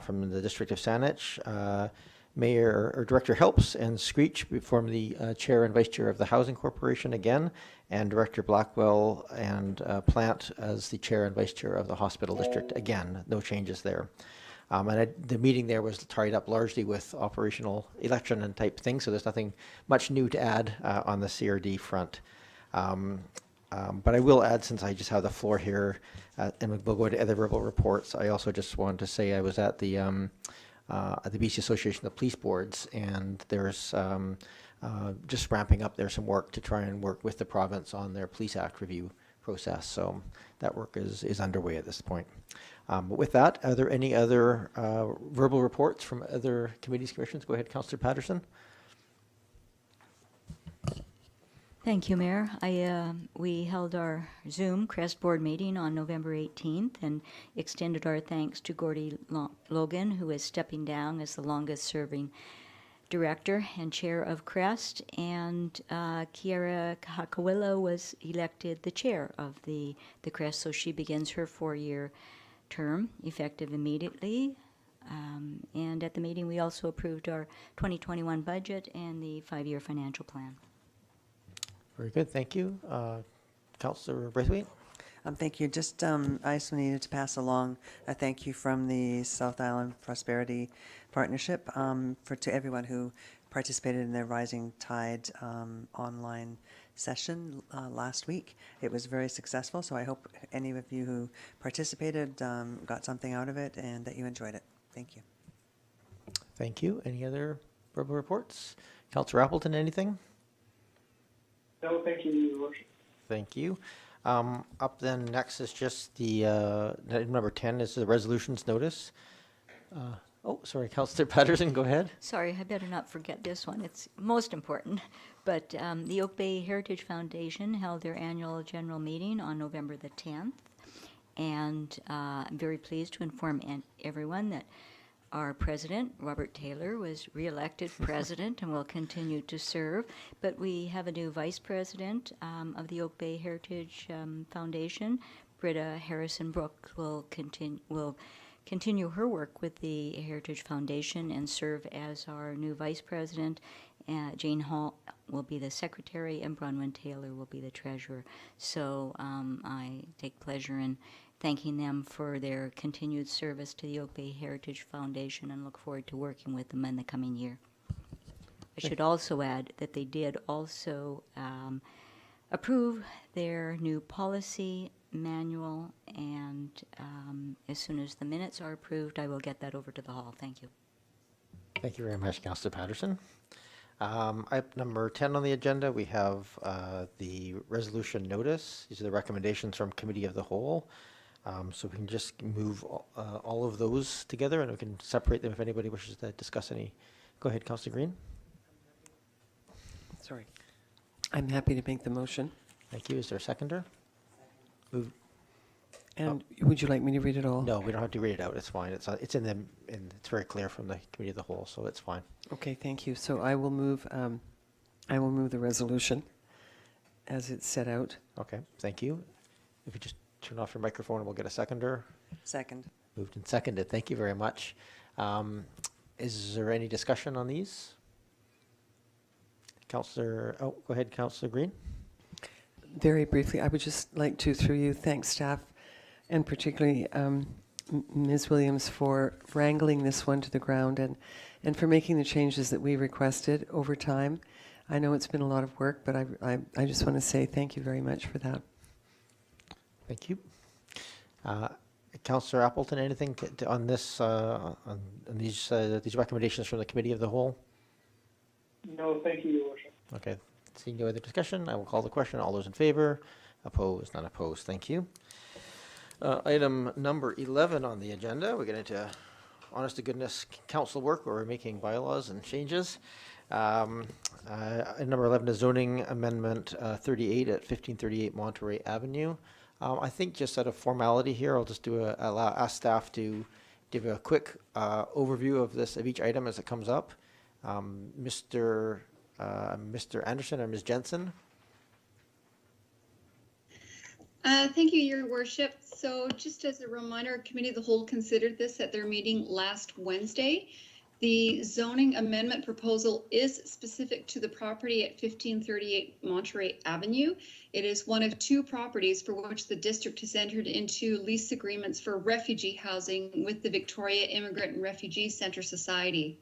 from the District of Saanich. Mayor or Director Helps and Screech form the chair and vice chair of the Housing Corporation again, and Director Blackwell and Plant as the chair and vice chair of the Hospital District again. No changes there. The meeting there was tied up largely with operational election and type things, so there's nothing much new to add on the CRD front. But I will add, since I just have the floor here, and we'll go to other verbal reports, I also just wanted to say I was at the BC Association of Police Boards, and there's just ramping up there some work to try and work with the province on their Police Act review process. So that work is underway at this point. But with that, are there any other verbal reports from other committees, commissions? Go ahead, Councillor Patterson. Thank you, Mayor. We held our Zoom CREST board meeting on November 18th and extended our thanks to Gordy Logan, who is stepping down as the longest-serving director and chair of CREST, and Kiara Kahakawila was elected the chair of the CREST, so she begins her 4-year term, effective immediately. And at the meeting, we also approved our 2021 budget and the 5-year financial plan. Very good, thank you. Councillor Braithwaite? Thank you. Just, I also needed to pass along a thank you from the South Island Prosperity Partnership to everyone who participated in their Rising Tide online session last week. It was very successful, so I hope any of you who participated got something out of it and that you enjoyed it. Thank you. Thank you. Any other verbal reports? Councillor Appleton, anything? No, thank you, Your Worship. Thank you. Up then next is just the, item number 10 is the resolutions notice. Oh, sorry, Councillor Patterson, go ahead. Sorry, I better not forget this one. It's most important. But the Oak Bay Heritage Foundation held their annual general meeting on November the 10th. And I'm very pleased to inform everyone that our president, Robert Taylor, was reelected president and will continue to serve. But we have a new vice president of the Oak Bay Heritage Foundation. Britta Harrison-Brook will continue her work with the Heritage Foundation and serve as our new vice president. Jane Hall will be the secretary, and Bronwyn Taylor will be the treasurer. So I take pleasure in thanking them for their continued service to the Oak Bay Heritage Foundation and look forward to working with them in the coming year. I should also add that they did also approve their new policy manual, and as soon as the minutes are approved, I will get that over to the hall. Thank you. Thank you very much, Councillor Patterson. Item number 10 on the agenda, we have the resolution notice. These are the recommendations from Committee of the Whole. So we can just move all of those together, and we can separate them if anybody wishes to discuss any. Go ahead, Councillor Green. Sorry. I'm happy to make the motion. Thank you. Is there a seconder? Move. And would you like me to read it all? No, we don't have to read it out. It's fine. It's in the, and it's very clear from the Committee of the Whole, so it's fine. Okay, thank you. So I will move the resolution as it's set out. Okay, thank you. If you just turn off your microphone, and we'll get a seconder. Second. Moved and seconded. Thank you very much. Is there any discussion on these? Councillor, oh, go ahead, Councillor Green. Very briefly, I would just like to, through you, thank staff and particularly Ms. Williams for wrangling this one to the ground and for making the changes that we requested over time. I know it's been a lot of work, but I just want to say thank you very much for that. Thank you. Councillor Appleton, anything on this, on these recommendations from the Committee of the Whole? No, thank you, Your Worship. Okay. Seeing no other discussion, I will call the question. All those in favor? Opposed? Not opposed. Thank you. Item number 11 on the agenda. We get into honest to goodness council work where we're making bylaws and changes. Item number 11 is zoning amendment 38 at 1538 Monterey Avenue. I think just out of formality here, I'll just ask staff to give a quick overview of each item as it comes up. Mr. Anderson or Ms. Jensen? Thank you, Your Worship. So just as a reminder, Committee of the Whole considered this at their meeting last Wednesday. The zoning amendment proposal is specific to the property at 1538 Monterey Avenue. It is one of two properties for which the district has entered into lease agreements for refugee housing with the Victoria Immigrant and Refugee Center Society.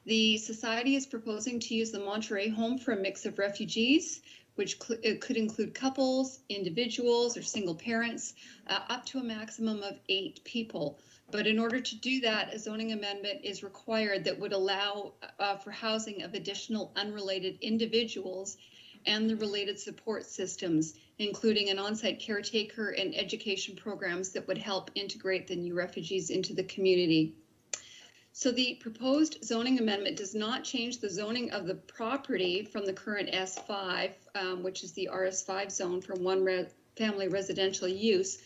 The society is proposing to use the Monterey home for a mix of refugees, which could include couples, individuals, or single parents, up to a maximum of 8 people. But in order to do that, a zoning amendment is required that would allow for housing of additional unrelated individuals and the related support systems, including an on-site caretaker and education programs that would help integrate the new refugees into the community. So the proposed zoning amendment does not change the zoning of the property from the current S5, which is the RS5 zone for family residential use.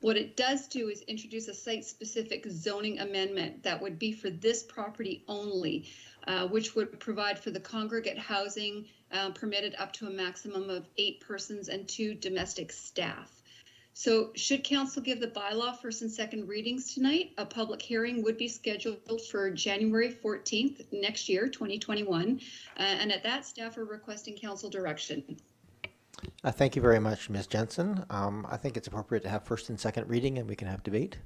What it does do is introduce a site-specific zoning amendment that would be for this property only, which would provide for the congregate housing permitted up to a maximum of 8 persons and 2 domestic staff. So should council give the bylaw first and second readings tonight, a public hearing would be scheduled for January 14th next year, 2021. And at that, staff are requesting council direction. Thank you very much, Ms. Jensen. I think it's appropriate to have first and second reading, and we can have debate.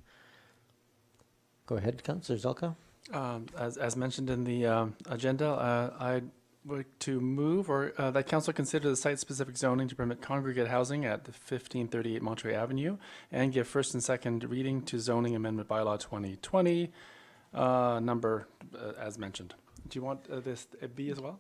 Go ahead, Councillor Zelka. As mentioned in the agenda, I'd like to move that council consider the site-specific zoning to permit congregate housing at the 1538 Monterey Avenue and give first and second reading to zoning amendment bylaw 2020 number as mentioned. Do you want this B as well?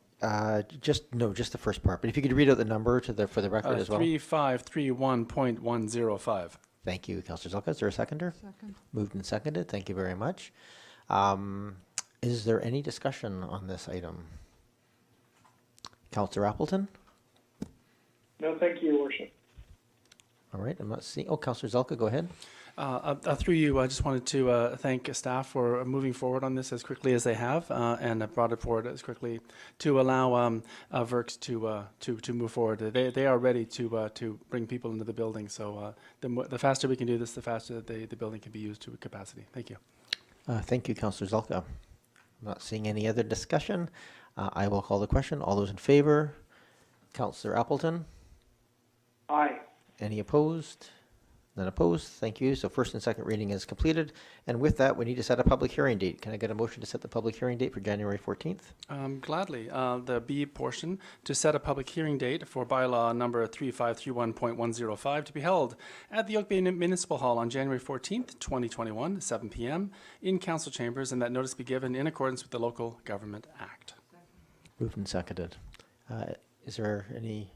Just the first part. But if you could read out the number for the record as well. 3531.105. Thank you, Councillor Zelka. Is there a seconder? Second. Moved and seconded. Thank you very much. Is there any discussion on this item? Councillor Appleton? No, thank you, Your Worship. All right, I'm not seeing. Oh, Councillor Zelka, go ahead. Through you, I just wanted to thank staff for moving forward on this as quickly as they have, and brought it forward as quickly to allow Verks to move forward. They are ready to bring people into the building. So the faster we can do this, the faster that the building can be used to capacity. Thank you. Thank you, Councillor Zelka. I'm not seeing any other discussion. I will call the question. All those in favor? Councillor Appleton? Aye. Any opposed? None opposed. Thank you. So first and second reading is completed. And with that, we need to set a public hearing date. Can I get a motion to set the public hearing date for January 14th? Gladly. The B portion, to set a public hearing date for bylaw number 3531.105 to be held at the Oak Bay Municipal Hall on January 14th, 2021, 7 p.m. in council chambers, and that notice be given in accordance with the Local Government Act. Moved and seconded. Is there any?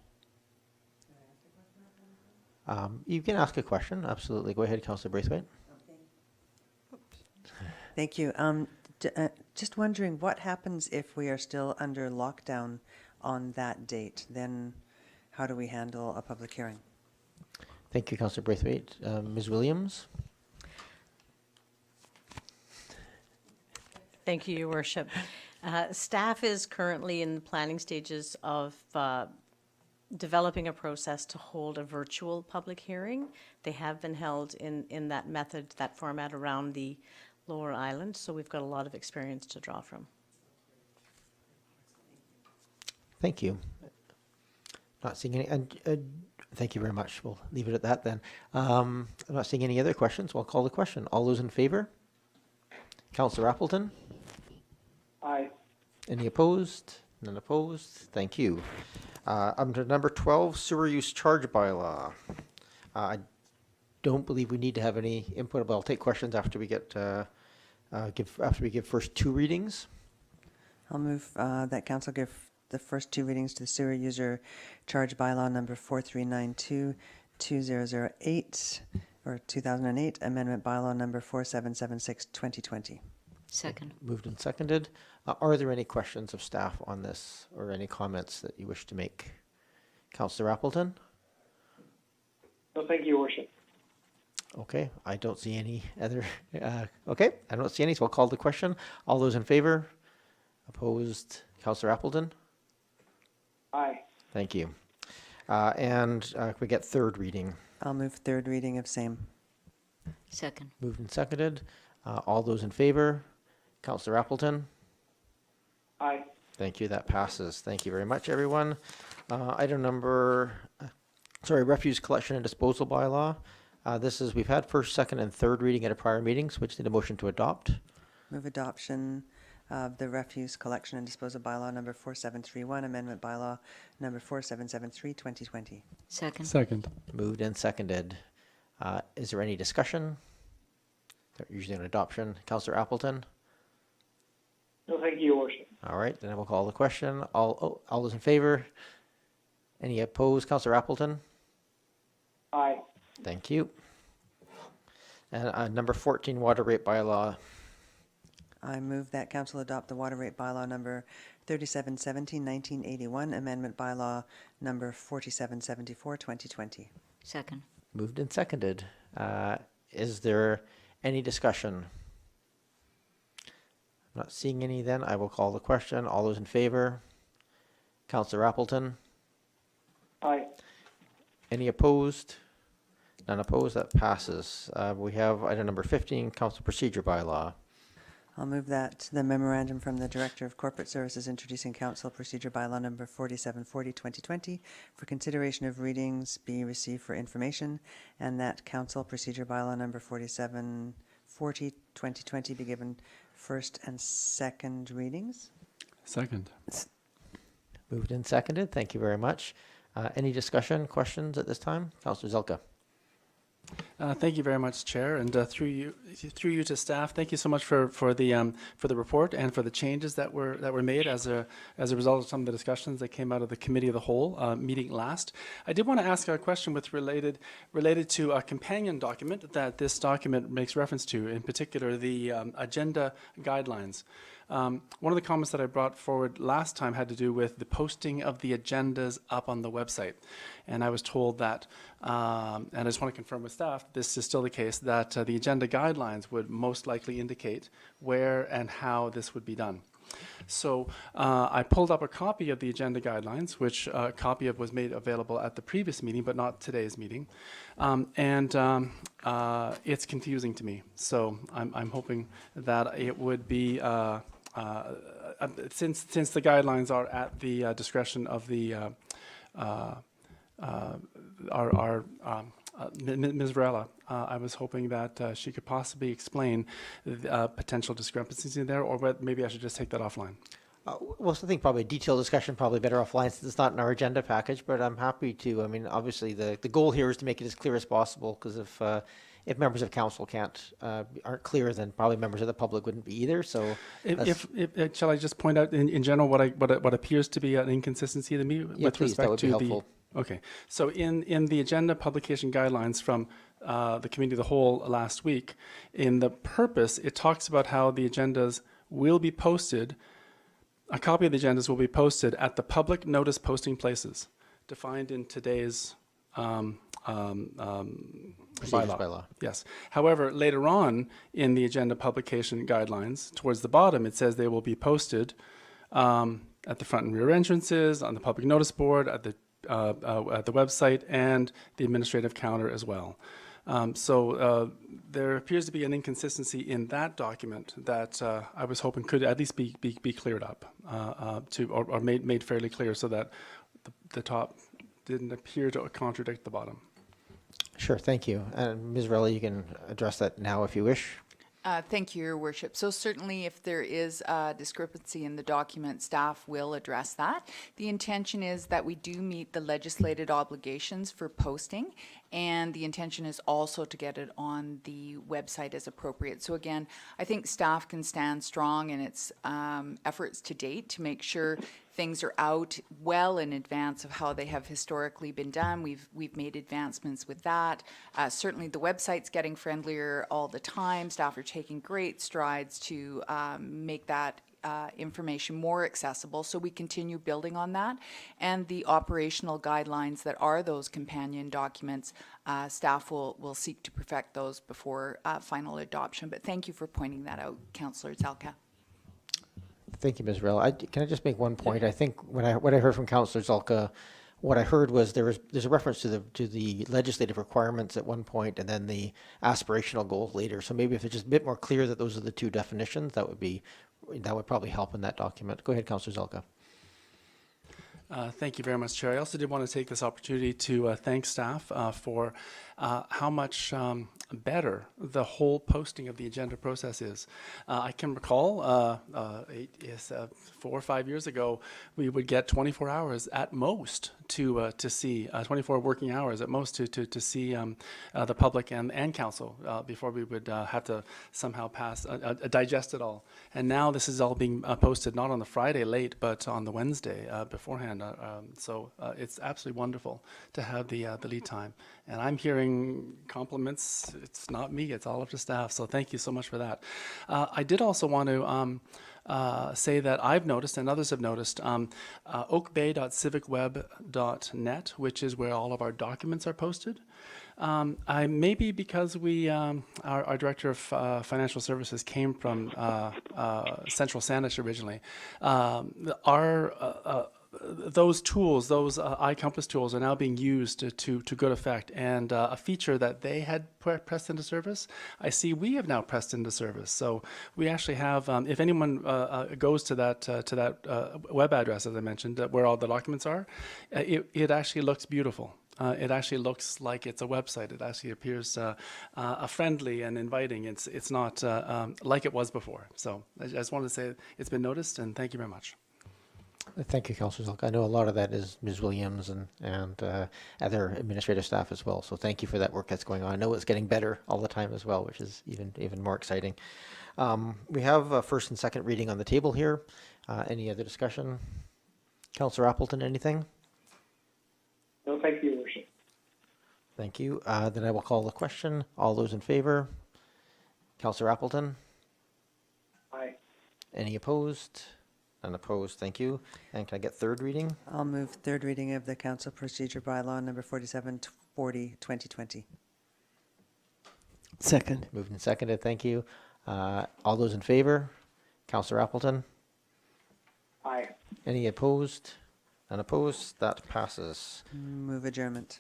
You can ask a question. Absolutely. Go ahead, Councillor Braithwaite. Thank you. Just wondering what happens if we are still under lockdown on that date? Then how do we handle a public hearing? Thank you, Councillor Braithwaite. Ms. Williams? Thank you, Your Worship. Staff is currently in the planning stages of developing a process to hold a virtual public hearing. They have been held in that method, that format around the Lower Island, so we've got a lot of experience to draw from. Thank you. Not seeing any. Thank you very much. We'll leave it at that then. I'm not seeing any other questions. We'll call the question. All those in favor? Councillor Appleton? Aye. Any opposed? None opposed. Thank you. Under number 12, sewer use charge bylaw. I don't believe we need to have any input, but I'll take questions after we get after we give first two readings. I'll move that council give the first two readings to the sewer user charge bylaw number 4392-2008 or 2008, amendment bylaw number 4776-2020. Second. Moved and seconded. Are there any questions of staff on this or any comments that you wish to make? Councillor Appleton? No, thank you, Your Worship. Okay, I don't see any other. Okay, I don't see any, so I'll call the question. All those in favor? Opposed? Councillor Appleton? Aye. Thank you. And we get third reading. I'll move third reading of same. Second. Moved and seconded. All those in favor? Councillor Appleton? Aye. Thank you. That passes. Thank you very much, everyone. Item number, refuse collection and disposal bylaw. We've had first, second, and third reading at a prior meeting, so we just need a motion to adopt. Move adoption of the refuse collection and disposal bylaw number 4731, amendment bylaw number 4773-2020. Second. Second. Moved and seconded. Is there any discussion? Usually an adoption. Councillor Appleton? No, thank you, Your Worship. All right, then I will call the question. All those in favor? Any opposed? Councillor Appleton? Aye. Thank you. And number 14, water rate bylaw. I move that council adopt the water rate bylaw number 3717-1981, amendment bylaw number 4774-2020. Second. Moved and seconded. Is there any discussion? I'm not seeing any then. I will call the question. All those in favor? Councillor Appleton? Aye. Any opposed? None opposed. That passes. We have item number 15, council procedure bylaw. I'll move that the memorandum from the Director of Corporate Services introducing Council Procedure Bylaw number 4740/2020 for consideration of readings be received for information, and that Council Procedure Bylaw number 4740/2020 be given first and second readings. Second. Moved and seconded. Thank you very much. Any discussion, questions at this time? Councillor Zelka. Thank you very much, Chair, and through you to staff. Thank you so much for the report and for the changes that were made as a result of some of the discussions that came out of the Committee of the Whole meeting last. I did want to ask a question related to a companion document that this document makes reference to, in particular the agenda guidelines. One of the comments that I brought forward last time had to do with the posting of the agendas up on the website. And I was told that, and I just want to confirm with staff, this is still the case, that the agenda guidelines would most likely indicate where and how this would be done. So I pulled up a copy of the agenda guidelines, which a copy of was made available at the previous meeting, but not today's meeting. It's confusing to me. So I'm hoping that it would be, since the guidelines are at the discretion of the Ms. Varela, I was hoping that she could possibly explain the potential discrepancies in there, or maybe I should just take that offline. Well, I think probably a detailed discussion, probably better offline since it's not in our agenda package, but I'm happy to. I mean, obviously the goal here is to make it as clear as possible, because if members of council aren't clear, then probably members of the public wouldn't be either. So, shall I just point out in general what appears to be an inconsistency to me with please, respect that would to be helpful. Okay, so in the agenda publication guidelines from the Committee of the Whole last week, in the purpose, it talks about how the agendas will be posted. A copy of the agendas will be posted at the public notice posting places defined in today's bylaw. Yes. However, later on in the agenda publication guidelines, towards the bottom, it says they will be posted at the front and rear entrances, on the public notice board, at the website, and the administrative counter as well. So there appears to be an inconsistency in that document that I was hoping could at least be cleared up or made fairly clear, so that the top didn't appear to contradict the bottom. Sure, thank you. And Ms. Varela, you can address that now if you wish. Thank you, Your Worship. So certainly if there is a discrepancy in the document, staff will address that. The intention is that we do meet the legislated obligations for posting, and the intention is also to get it on the website as appropriate. So again, I think staff can stand strong in its efforts to date to make sure things are out well in advance of how they have historically been done. We've made advancements with that. Certainly the website's getting friendlier all the time. Staff are taking great strides to make that information more accessible, so we continue building on that. And the operational guidelines that are those companion documents, staff will seek to perfect those before final adoption. But thank you for pointing that out, Councillor Zelka. Thank you, Ms. Varela. Can I just make one point? I think what I heard from Councillor Zelka, what I heard was there's a reference to the legislative requirements at one point, and then the aspirational goals later. So maybe if it's just a bit more clear that those are the two definitions, that would probably help in that document. Go ahead, Councillor Zelka. Thank you very much, Chair. I also did want to take this opportunity to thank staff for how much better the whole posting of the agenda process is. I can recall 4 or 5 years ago, we would get 24 hours at most to see 24 working hours at most to see the public and council before we would have to somehow digest it all. And now this is all being posted not on the Friday late, but on the Wednesday beforehand. So it's absolutely wonderful to have the lead time. And I'm hearing compliments. It's not me, it's all of the staff. So thank you so much for that. I did also want to say that I've noticed, and others have noticed, oakbay.civicweb.net, which is where all of our documents are posted. Maybe because our Director of Financial Services came from Central Saanich originally, those tools, those iCompass tools, are now being used to good effect. And a feature that they had pressed into service, I see we have now pressed into service. So we actually have, if anyone goes to that web address, as I mentioned, where all the documents are, it actually looks beautiful. It actually looks like it's a website. It actually appears friendly and inviting. It's not like it was before. So I just wanted to say it's been noticed, and thank you very much. Thank you, Councillor Zilk. I know a lot of that is Ms. Williams and other administrative staff as well. So thank you for that work that's going on. I know it's getting better all the time as well, which is even more exciting. We have a first and second reading on the table here. Any other discussion? Councillor Appleton, anything? No, thank you, Your Worship. Thank you. Then I will call the question. All those in favor? Councillor Appleton? Aye. Any opposed? None opposed. Thank you. And can I get third reading? I'll move third reading of the council procedure bylaw number 4740, 2020. Second. Moved and seconded. Thank you. All those in favor? Councillor Appleton? Aye. Any opposed? None opposed. That passes. Move adjournment.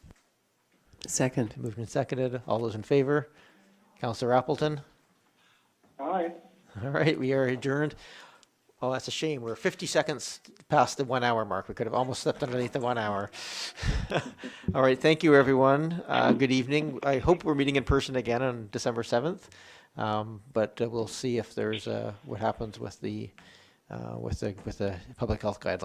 Second. Moved and seconded. All those in favor? Councillor Appleton? Aye. All right, we are adjourned. Oh, that's a shame. We're 50 seconds past the 1 hour mark. We could have almost slipped underneath the 1 hour. All right, thank you, everyone. Good evening. I hope we're meeting in person again on December 7th, but we'll see if there's what happens with the public health guidelines.